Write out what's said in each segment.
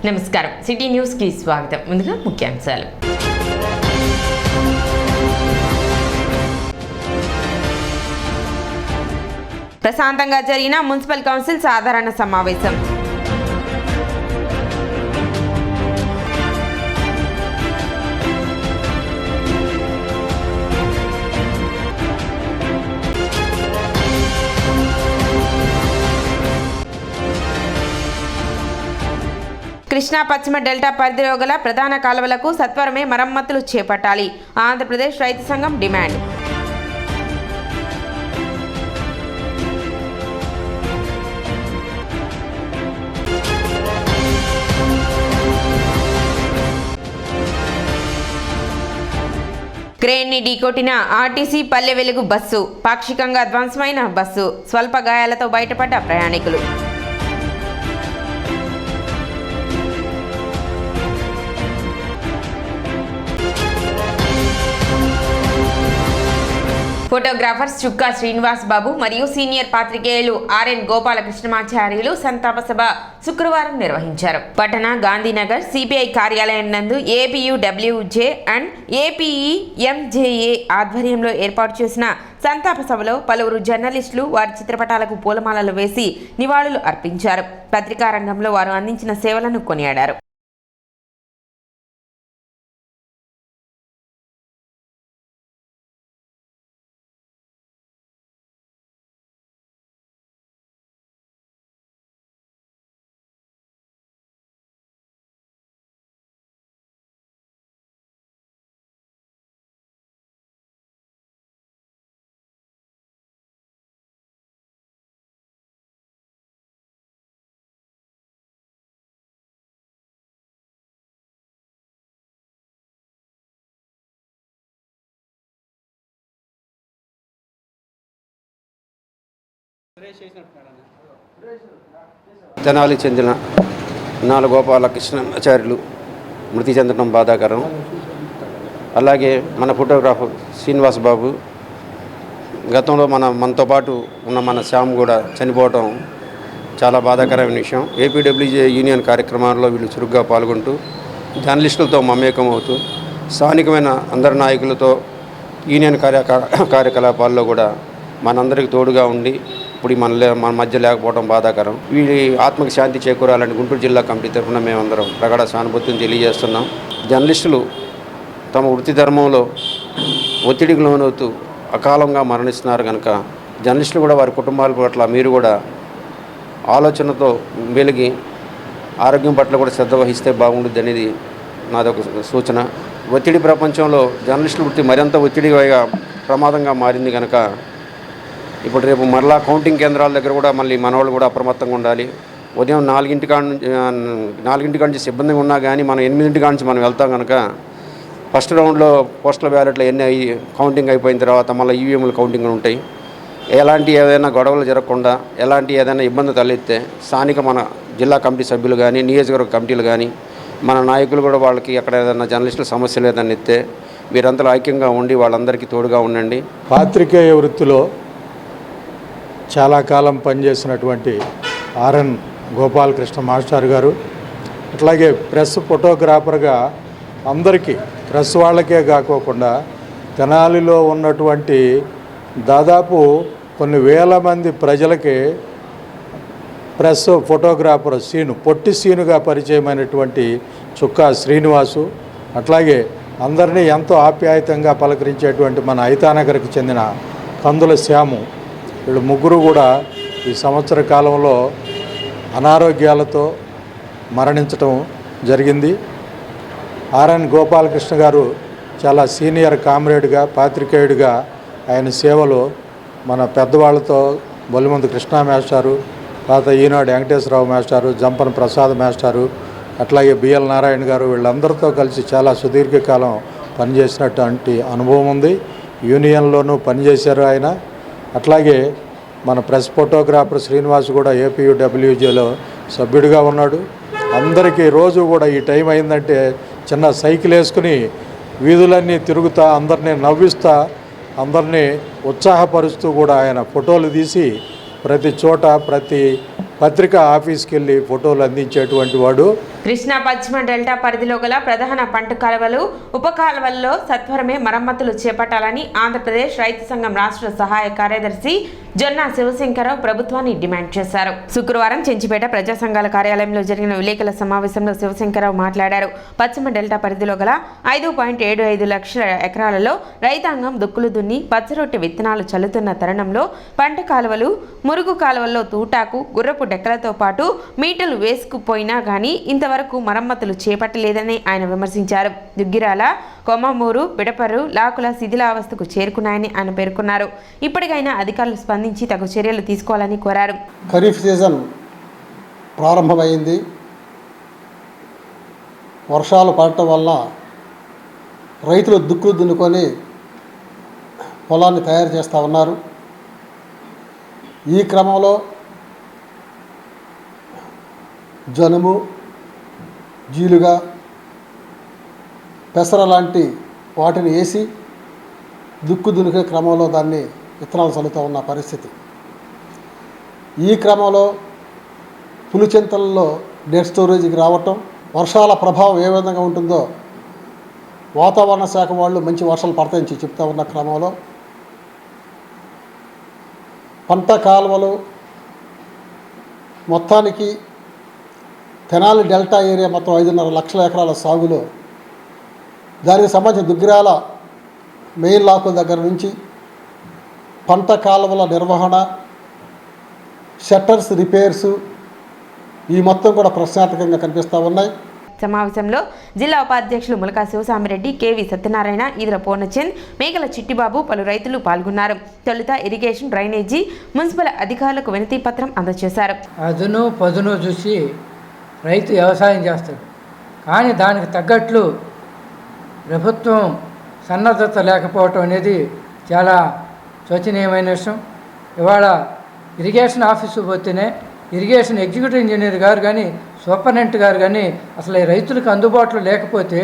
నమస్కారం city news కి స్వాగతం. ముందుగా ముఖ్యాంశాలు. ప్రశాంతంగా జరిగిన మున్సిపల్ కౌన్సిల్ సాధారణ సమావేశం. కృష్ణా పశ్చిమ డెల్టా పరిధిలో గల ప్రధాన కాలువలకు సత్వరమే మరమ్మతులు చేపట్టాలి. ఆంధ్రప్రదేశ్ రైతు సంఘం డిమాండ్. క్రేన్ ని ఢీకొట్టిన ఆర్టీసీ పల్లె వెలుగు బస్సు. పాక్షికంగా ధ్వంసమైన బస్సు. స్వల్ప గాయాలతో బయటపడ్డ ప్రయాణికులు. ఫోటోగ్రాఫర్స్ చుక్కా శ్రీనివాస్ బాబు మరియు సీనియర్ పాత్రికేయులు ఆర్ఎన్ గోపాలకృష్ణమాచార్యులు సంతాప సభ శుక్రవారం నిర్వహించారు. పట్టణ గాంధీనగర్ సిపిఐ కార్యాలయం నందు ఏపీయూడబ్ల్యూజే అండ్ ఏపీఈఎంజేఏ ఆధ్వర్యంలో ఏర్పాటు చేసిన సంతాప సభలో పలువురు జర్నలిస్టులు వారి చిత్రపటాలకు పూలమాలలు వేసి నివాళులు అర్పించారు. పత్రికా రంగంలో వారు అందించిన సేవలను కొనియాడారు. తెనాలికి చెందిన నాలుగు గోపాలకృష్ణాచార్యులు మృతి చెందడం బాధాకరం. అలాగే మన ఫోటోగ్రాఫర్ శ్రీనివాస్ బాబు గతంలో మనతో పాటు ఉన్న మన శ్యామ్ కూడా చనిపోవటం చాలా బాధాకరమైన విషయం. ఏపీడబ్ల్యూజే యూనియన్ కార్యక్రమాల్లో వీళ్ళు చురుగ్గా పాల్గొంటూ జర్నలిస్టులతో మమేకం అవుతూ స్థానికమైన అందరి నాయకులతో యూనియన్ కార్యకలాపాల్లో కూడా మనందరికి తోడుగా ఉండి ఇప్పుడు మన మధ్య లేకపోవడం బాధాకరం. వీరి ఆత్మకి శాంతి చేకూరాలని గుంటూరు జిల్లా కమిటీ తరఫున మేమందరం ప్రగాఢ సానుభూతిని తెలియజేస్తున్నాం. జర్నలిస్టులు తమ వృత్తి ధర్మంలో ఒత్తిడికి లోనవుతూ అకాలంగా మరణిస్తున్నారు కనుక జర్నలిస్టులు కూడా వారి కుటుంబాల పట్ల మీరు కూడా ఆలోచనతో వెలిగి ఆరోగ్యం పట్ల కూడా శ్రద్ధ వహిస్తే బాగుంటుంది అనేది నాదొక సూచన. ఒత్తిడి ప్రపంచంలో జర్నలిస్టుల వృత్తి మరింత ఒత్తిడిగా ప్రమాదంగా మారింది కనుక ఇప్పుడు రేపు మరలా కౌంటింగ్ కేంద్రాల దగ్గర కూడా మళ్ళీ మనవాళ్ళు కూడా అప్రమత్తంగా ఉండాలి. ఉదయం 4 నుంచి సిబ్బందిగా ఉన్నా కానీ మనం 8 నుంచి మనం వెళ్తాం కనుక ఫస్ట్ రౌండ్లో పోస్టల్ బ్యాలెట్లు ఎన్ని కౌంటింగ్ అయిపోయిన తర్వాత మళ్ళీ ఈవీఎంలు కౌంటింగ్ ఉంటాయి. ఏదైనా గొడవలు జరగకుండా ఏదైనా ఇబ్బంది తలెత్తే స్థానిక మన జిల్లా కమిటీ సభ్యులు కానీ నియోజకవర్గ కమిటీలు కానీ మన నాయకులు కూడా వాళ్ళకి ఎక్కడ ఏదైనా జర్నలిస్టుల సమస్యలు ఏదైనా ఎత్తే మీరంతా ఐక్యంగా ఉండి వాళ్ళందరికీ తోడుగా ఉండండి. పాత్రికేయ వృత్తిలో చాలా కాలం పనిచేసినటువంటి ఆర్ఎన్ గోపాలకృష్ణ మాస్టర్ గారు, అట్లాగే ప్రెస్ ఫోటోగ్రాఫర్గా అందరికీ ప్రెస్ వాళ్ళకే కాకోకుండా తెనాలిలో ఉన్నటువంటి దాదాపు కొన్ని వేల మంది ప్రజలకి ప్రెస్ ఫోటోగ్రాఫర్ పొట్టి సీనుగా పరిచయమైనటువంటి చుక్కా శ్రీనివాసు, అట్లాగే అందరినీ ఎంతో ఆప్యాయతంగా పలకరించేటువంటి మన ఐతానగర్కి చెందిన కందుల శ్యాము, వీళ్ళు ముగ్గురు కూడా ఈ సంవత్సర కాలంలో అనారోగ్యాలతో మరణించటం జరిగింది. ఆర్ఎన్ గోపాలకృష్ణ గారు చాలా సీనియర్ కామ్రేడ్గా పాత్రికేయుడిగా ఆయన సేవలు మన పెద్దవాళ్ళతో బొల్లిమందు కృష్ణా మాస్టారు, తర్వాత ఈనాడు వెంకటేశ్వరరావు మాస్టారు, జంపన ప్రసాద్ మాస్టారు, అట్లాగే బిఎల్ నారాయణ గారు వీళ్ళందరితో కలిసి చాలా సుదీర్ఘకాలం పనిచేసినటువంటి అనుభవం ఉంది. యూనియన్లోనూ పనిచేశారు ఆయన. అట్లాగే మన ప్రెస్ ఫోటోగ్రాఫర్ శ్రీనివాస్ కూడా ఏపీయూడబ్ల్యూజేలో సభ్యుడిగా ఉన్నాడు. అందరికీ రోజు కూడా ఈ టైం అయిందంటే చిన్న సైకిల్ వేసుకుని వీధులన్నీ తిరుగుతా అందరినీ నవ్విస్తా అందరినీ ఉత్సాహపరుస్తూ కూడా ఆయన ఫోటోలు తీసి ప్రతి చోట ప్రతి పత్రికా ఆఫీస్కి వెళ్ళి ఫోటోలు అందించేటువంటి వాడు. కృష్ణా పశ్చిమ డెల్టా పరిధిలో గల ప్రధాన పంట కాలువలు ఉప కాలువల్లో సత్వరమే మరమ్మతులు చేపట్టాలని ఆంధ్రప్రదేశ్ రైతు సంఘం రాష్ట్ర సహాయ కార్యదర్శి జొన్నా శివశంకరరావు ప్రభుత్వాన్ని డిమాండ్ చేశారు. శుక్రవారం చెంచిపేట ప్రజా సంఘాల కార్యాలయంలో జరిగిన విలేకరుల సమావేశంలో శివశంకరరావు మాట్లాడారు. పశ్చిమ డెల్టా పరిధిలో గల 5.75 లక్షల ఎకరాలలో రైతాంగం దుక్కులు దున్ని పచ్చరొట్టె విత్తనాలు చల్లుతున్న తరుణంలో పంట కాలువలు, మురుగు కాలువల్లో తూటాకు, గుర్రపు డెక్కలతో పాటు మీటలు వేసుకుపోయినా గానీ ఇంతవరకు మరమ్మతులు చేపట్టలేదని ఆయన విమర్శించారు. దుగ్గిరాల, కొమ్మమూరు, బిడపరు, లాకుల శిథిలావస్థకు చేరుకున్నాయని ఆయన పేర్కొన్నారు. ఇప్పటికైనా అధికారులు స్పందించి తగు చర్యలు తీసుకోవాలని కోరారు. ఖరీఫ్ సీజన్ ప్రారంభమైంది. వర్షాలు పడటం వల్ల రైతులు దుక్కులు దున్నుకొని పొలాన్ని తయారు చేస్తూ ఉన్నారు. ఈ క్రమంలో జనుము, జీలుగా, పెసర లాంటి వాటిని వేసి దుక్కు దున్నుకే క్రమంలో దాన్ని విత్తనాలు చల్లుతూ ఉన్న పరిస్థితి. ఈ క్రమంలో పులిచింతలలో డెడ్ స్టోరేజ్కి రావటం, వర్షాల ప్రభావం ఏ విధంగా ఉంటుందో వాతావరణ శాఖ వాళ్ళు మంచి వర్షాలు పడతాయని చెప్తా ఉన్న క్రమంలో పంట కాలువలు మొత్తానికి తెనాలి డెల్టా ఏరియా మొత్తం 5.5 లక్షల ఎకరాల సాగులో దానికి సంబంధించిన దుగ్గిరాల మెయిన్ లాకుల దగ్గర నుంచి పంట కాలువల నిర్వహణ, షట్టర్స్ రిపేర్సు ఈ మొత్తం కూడా ప్రశ్నార్థకంగా కనిపిస్తూ ఉన్నాయి. సమావేశంలో జిల్లా ఉపాధ్యక్షులు ములకా శివసామిరెడ్డి, కేవి సత్యనారాయణ, ఈదుల పూర్ణచంద్, మేకల చిట్టిబాబు, పలు రైతులు పాల్గొన్నారు. తొలుత ఇరిగేషన్, డ్రైనేజీ, మున్సిపల్ అధికారులకు వినతి పత్రం అందజేశారు. అదును పదును చూసి రైతు వ్యవసాయం చేస్తాడు, కానీ దానికి తగ్గట్లు ప్రభుత్వం సన్నద్ధత లేకపోవటం అనేది చాలా శోచనీయమైన విషయం. ఇవాళ ఇరిగేషన్ ఆఫీసు పోతేనే ఇరిగేషన్ ఎగ్జిక్యూటివ్ ఇంజనీర్ గారు కానీ, సూపరింటెండెంట్ గారు కానీ అసలు ఈ రైతులకు అందుబాటులో లేకపోతే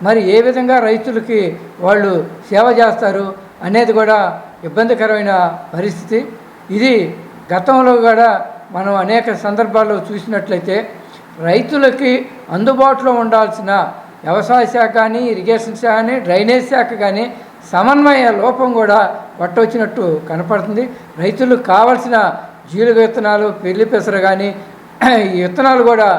మరి ఏ విధంగా రైతులకి వాళ్ళు సేవ చేస్తారు అనేది కూడా ఇబ్బందికరమైన పరిస్థితి. ఇది గతంలో కూడా మనం అనేక సందర్భాల్లో చూసినట్లయితే రైతులకి అందుబాటులో ఉండాల్సిన వ్యవసాయ శాఖ కానీ, ఇరిగేషన్ శాఖ కానీ, డ్రైనేజ్ శాఖ కానీ సమన్వయ లోపం కూడా పట్టొచ్చినట్టు కనపడుతుంది. రైతులకు కావాల్సిన జీలుగ విత్తనాలు, పెళ్లి పెసర కానీ ఈ విత్తనాలు కూడా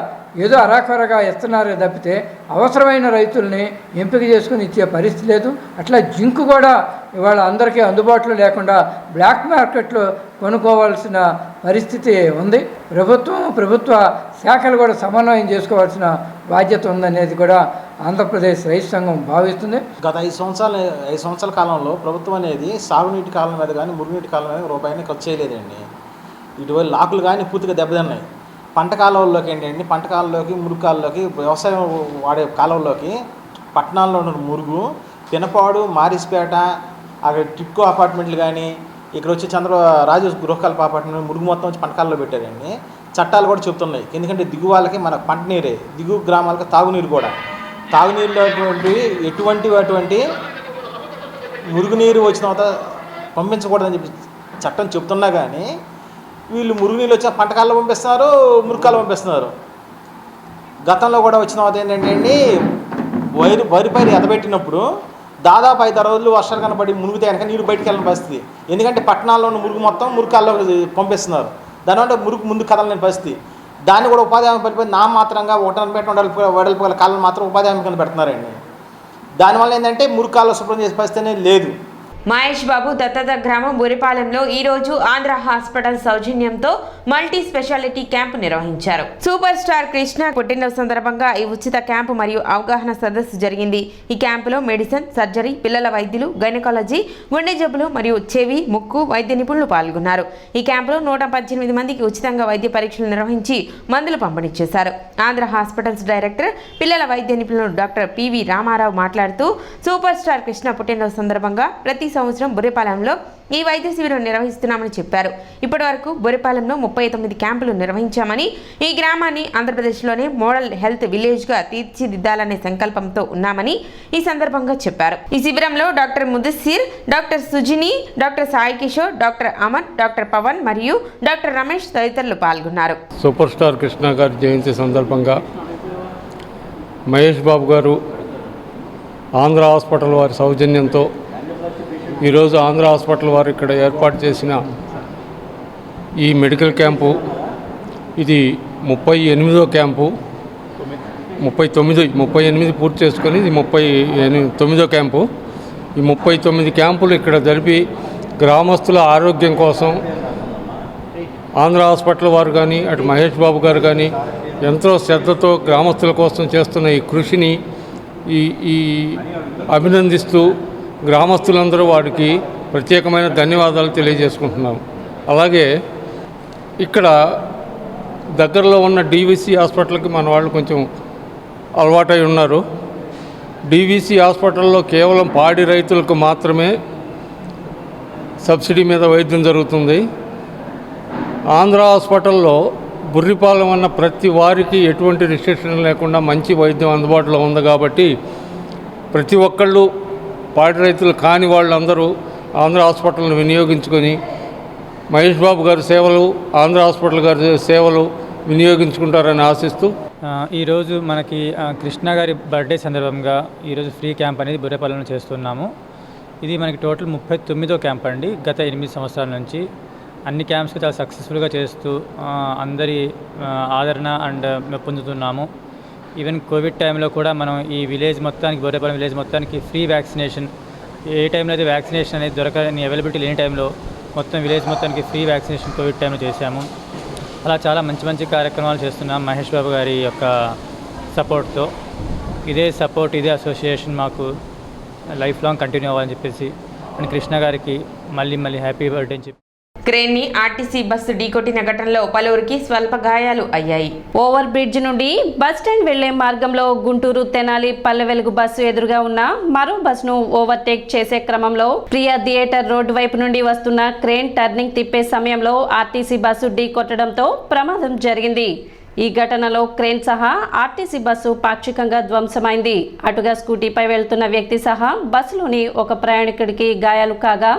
ఏదో అరాకొరగా ఇస్తున్నారు తప్పితే అవసరమైన రైతుల్ని ఎంపిక చేసుకుని ఇచ్చే పరిస్థితి లేదు. అట్లా జింకు కూడా ఇవాళ అందరికీ అందుబాటులో లేకుండా బ్లాక్ మార్కెట్లో కొనుక్కోవాల్సిన పరిస్థితి ఉంది. ప్రభుత్వ శాఖలు కూడా సమన్వయం చేసుకోవాల్సిన బాధ్యత ఉందనేది కూడా ఆంధ్రప్రదేశ్ రైతు సంఘం భావిస్తుంది. గత 5 సంవత్సరాల కాలంలో ప్రభుత్వం అనేది సాగునీటి కాలం మీద కానీ, మురుగునీటి కాలం మీద రూపాయిని ఖర్చు చేయలేదండి. ఇటువైపు లాకులు కానీ పూర్తిగా దెబ్బతిన్నాయి. పంట కాలువల్లోకి ఏంటండి, పంట కాలంలోకి, మురుగు కాలంలోకి, వ్యవసాయం వాడే కాలంలోకి పట్టణాల్లో ఉన్న మురుగు, పినపాడు, మారిస్పేట, అక్కడ టిట్కో అపార్ట్మెంట్లు కానీ, ఇక్కడ వచ్చి రాజు గృహకల్ప అపార్ట్మెంట్ మురుగు మొత్తం వచ్చి పంట కాలంలో పెట్టారండి. చట్టాలు కూడా చెప్తున్నాయి. ఎందుకంటే దిగు వాళ్ళకి మన పంట నీరే, దిగు గ్రామాలకు తాగునీరు కూడా, తాగునీరులో ఎటువంటి మురుగునీరు వచ్చిన తర్వాత పంపించకూడదని చెప్పి చట్టం చెప్తున్నా కానీ వీళ్ళు మురుగునీళ్ళు వచ్చి పంట కాలంలో పంపిస్తున్నారు, మురుకాలు పంపిస్తున్నారు. గతంలో కూడా వచ్చిన తర్వాత ఏంటంటే వరి పైరు ఎదబెట్టినప్పుడు దాదాపు 5 రోజులు వర్షాలు కనబడి మునిగితే కనుక నీరు బయటికి వెళ్ళిన పరిస్థితి. ఎందుకంటే పట్టణాల్లో ఉన్న మురుగు మొత్తం మురుకాల్లో పంపిస్తున్నారు. దానివల్ల మురుగు ముందు కదలలేని పరిస్థితి. దాన్ని కూడా ఉపాధి హామీ పడిపోయి నామాత్రంగా 1.5 వెడల్పు గల కాలం మాత్రం ఉపాధి హామీ కింద పెడుతున్నారండి. దానివల్ల ఏంటంటే మురుకాల్లో శుభ్రం చేసే పరిస్థితి అనేది లేదు. మహేష్ బాబు దత్తత గ్రామం బురిపాలెంలో ఈరోజు ఆంధ్ర హాస్పిటల్ సౌజన్యంతో మల్టీ స్పెషాలిటీ క్యాంపు నిర్వహించారు. సూపర్ స్టార్ కృష్ణ పుట్టినరోజు సందర్భంగా ఈ ఉచిత క్యాంపు మరియు అవగాహన సదస్సు జరిగింది. ఈ క్యాంపులో మెడిసిన్, సర్జరీ, పిల్లల వైద్యులు, గైనకాలజీ, గుండె జబ్బులు మరియు చెవి, ముక్కు వైద్య నిపుణులు పాల్గొన్నారు. ఈ క్యాంపులో 118 మందికి ఉచితంగా వైద్య పరీక్షలు నిర్వహించి మందులు పంపిణీ చేశారు. ఆంధ్ర హాస్పిటల్స్ డైరెక్టర్, పిల్లల వైద్య నిపుణులు డాక్టర్ పివి రామారావు మాట్లాడుతూ సూపర్ స్టార్ కృష్ణ పుట్టినరోజు సందర్భంగా ప్రతి సంవత్సరం బుర్రిపాలెంలో ఈ వైద్య శిబిరం నిర్వహిస్తున్నామని చెప్పారు. ఇప్పటి వరకు బుర్రిపాలెంలో 39 క్యాంపులు నిర్వహించామని, ఈ గ్రామాన్ని ఆంధ్రప్రదేశ్లోనే మోడల్ హెల్త్ విలేజ్గా తీర్చిదిద్దాలనే సంకల్పంతో ఉన్నామని ఈ సందర్భంగా చెప్పారు. ఈ శిబిరంలో doctor Mudassir, doctor Sujini, doctor Sai Kishore, doctor Amar, doctor Pavan మరియు డాక్టర్ రమేష్ తదితరులు పాల్గొన్నారు. సూపర్ స్టార్ కృష్ణ గారి జయంతి సందర్భంగా మహేష్ బాబు గారు ఆంధ్ర హాస్పిటల్ వారి సౌజన్యంతో ఈరోజు ఆంధ్ర హాస్పిటల్ వారు ఇక్కడ ఏర్పాటు చేసిన ఈ మెడికల్ క్యాంపు ఇది 38వ క్యాంపు. 38 పూర్తి చేసుకొని ఇది 39వ క్యాంపు. ఈ 39 క్యాంపులు ఇక్కడ జరిపి గ్రామస్తుల ఆరోగ్యం కోసం ఆంధ్ర హాస్పిటల్ వారు కానీ అటు మహేష్ బాబు గారు కానీ ఎంతో శ్రద్ధతో గ్రామస్తుల కోసం చేస్తున్న ఈ కృషిని ఈ అభినందిస్తూ గ్రామస్తులందరూ వారికి ప్రత్యేకమైన ధన్యవాదాలు తెలియజేసుకుంటున్నాం. అలాగే ఇక్కడ దగ్గరలో ఉన్న డీవీసీ హాస్పిటల్కి మన వాళ్ళు కొంచెం అలవాటై ఉన్నారు. డీవీసీ హాస్పిటల్లో కేవలం పాడి రైతులకు మాత్రమే సబ్సిడీ మీద వైద్యం జరుగుతుంది. ఆంధ్ర హాస్పిటల్లో బుర్రిపాలెం అన్న ప్రతి వారికి ఎటువంటి రిస్ట్రిక్షన్ లేకుండా మంచి వైద్యం అందుబాటులో ఉంది కాబట్టి ప్రతి ఒక్కళ్ళు పాడి రైతులు కాని వాళ్ళందరూ ఆంధ్ర హాస్పిటల్ని వినియోగించుకొని మహేష్ బాబు గారి సేవలు, ఆంధ్ర హాస్పిటల్ గారి సేవలు వినియోగించుకుంటారని ఆశిస్తూ ఈరోజు మనకి కృష్ణ గారి బర్త్డే సందర్భంగా ఈరోజు ఫ్రీ క్యాంప్ అనేది బుర్రేపాలెంలో చేస్తున్నాము. ఇది మనకి టోటల్ 39వ క్యాంప్ అండి. గత 8 సంవత్సరాల నుంచి అన్ని క్యాంప్స్కి చాలా సక్సెస్ఫుల్గా చేస్తూ అందరి ఆదరణ అండ్ పొందుతున్నాము. ఈవెన్ కోవిడ్ టైంలో కూడా మనం ఈ విలేజ్ మొత్తానికి, బుర్రేపాలెం విలేజ్ మొత్తానికి ఫ్రీ వ్యాక్సినేషన్, ఏ టైంలో అయితే వ్యాక్సినేషన్ అనేది దొరకని అవైలబిలిటీ లేని టైంలో మొత్తం విలేజ్ మొత్తానికి ఫ్రీ వ్యాక్సినేషన్ కోవిడ్ టైంలో చేశాము. అలా చాలా మంచి కార్యక్రమాలు చేస్తున్నాం మహేష్ బాబు గారి యొక్క సపోర్ట్తో. ఇదే సపోర్ట్, ఇదే అసోసియేషన్ మాకు లైఫ్ లాంగ్ కంటిన్యూ అవ్వాలని చెప్పేసి అండ్ కృష్ణ గారికి మళ్ళీ హ్యాపీ బర్త్డే అని చెప్పి. క్రేన్ ని ఆర్టీసీ బస్సు ఢీకొట్టిన ఘటనలో పలువురికి స్వల్ప గాయాలు అయ్యాయి. ఓవర్ బ్రిడ్జ్ నుండి బస్టాండ్ వెళ్లే మార్గంలో గుంటూరు తెనాలి పల్లె వెలుగు బస్సు ఎదురుగా ఉన్న మరో బస్సును ఓవర్టేక్ చేసే క్రమంలో ప్రియా థియేటర్ రోడ్డు వైపు నుండి వస్తున్న క్రేన్ టర్నింగ్ తిప్పే సమయంలో ఆర్టీసీ బస్సు ఢీకొట్టడంతో ప్రమాదం జరిగింది. ఈ ఘటనలో క్రేన్ సహా ఆర్టీసీ బస్సు పాక్షికంగా ధ్వంసమైంది. అటుగా స్కూటీపై వెళ్తున్న వ్యక్తి సహా బస్సులోని ఒక ప్రయాణికుడికి గాయాలు కాగా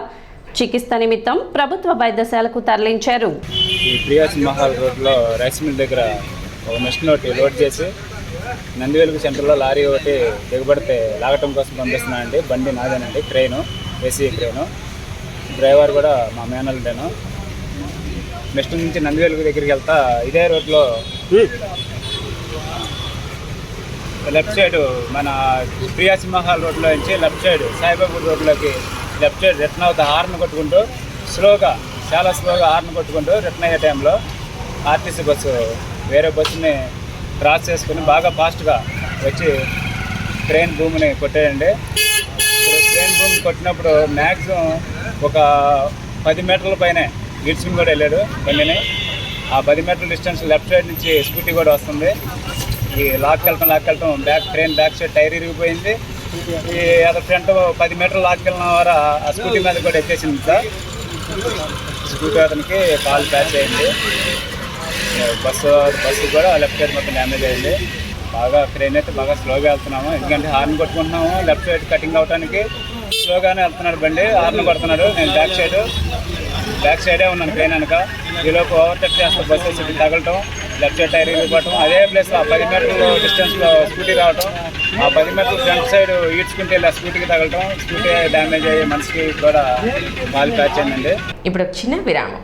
చికిత్స నిమిత్తం ప్రభుత్వ వైద్యశాలకు తరలించారు. ఈ ప్రియాస్ మహల్ రోడ్లో రైస్ మిల్ దగ్గర ఒక మెషిన్ ఒకటి లోడ్ చేసి నందివెలుగు సెంటర్లో లారీ ఒకటి దిగబడితే లాగటం కోసం పంపిస్తున్నానండి. బండి నాదేనండి, క్రెయిను, ఏసీ క్రెయిను. డ్రైవర్ కూడా మా మేనల్డేను. నెక్స్ట్ నుంచి నందివెలుగు దగ్గరికి వెళ్తా ఇదే రోడ్లో లెఫ్ట్ సైడ్ మన ప్రియాస్ మహల్ రోడ్లో నుంచి లెఫ్ట్ సైడ్ సాయిబాబు రోడ్లోకి లెఫ్ట్ సైడ్ రిటర్న్ అవుతా హార్న్ కొట్టుకుంటూ చాలా స్లోగా హార్న్ కొట్టుకుంటూ రిటర్న్ అయ్యే టైంలో ఆర్టీసీ బస్సు వేరే బస్సుని క్రాస్ చేసుకుని బాగా ఫాస్ట్గా వచ్చి ట్రైన్ భూమిని కొట్టేయండి. ట్రైన్ భూమి కొట్టినప్పుడు మ్యాక్సిమం ఒక 10 మీటర్ల పైనే గిడ్స్ని కూడా వెళ్ళాడు బండిని. ఆ 10 మీటర్ల డిస్టెన్స్ లెఫ్ట్ సైడ్ నుంచి స్కూటీ కూడా వస్తుంది. ఈ లాక్కెళ్ళటం ట్రైన్ బ్యాక్ సైడ్ టైర్ ఇరిగిపోయింది. ఈ అదర్ ఫ్రంట్ 10 మీటర్లు లాక్కెళ్ళిన వారు ఆ స్కూటీ మీద కూడా ఎక్కేసింది సార్. స్కూటీ అతనికి కాల్ ప్యాచ్ అయింది. బస్సు కూడా లెఫ్ట్ సైడ్ మొత్తం డ్యామేజ్ అయింది. బాగా ట్రైన్ అయితే బాగా స్లోగా వెళ్తున్నాము, ఎందుకంటే హార్న్ కొట్టుకుంటున్నాము. లెఫ్ట్ సైడ్ కటింగ్ అవడానికి స్లోగానే వెళ్తున్నాడు బండి, హార్న్ కొడుతున్నాడు. నేను బ్యాక్ సైడే ఉన్నాను ట్రైన్ వెనక. ఈలోపు ఓవర్టేక్ చేస్తే బస్సు వచ్చి తగలటం, లెఫ్ట్ సైడ్ టైర్ ఇరిగిపోవటం, అదే ప్లేస్లో 10 మీటర్ల డిస్టెన్స్లో స్కూటీ రావటం, ఆ 10 మీటర్ల ఫ్రంట్ సైడ్ ఈడ్చుకుంటే ఇలా స్కూటీకి తగలటం, స్కూటీ డ్యామేజ్ అయ్యి మనిషికి కూడా కాలు ప్యాచ్ అయిందండి. ఇప్పుడు చిన్న విరామం.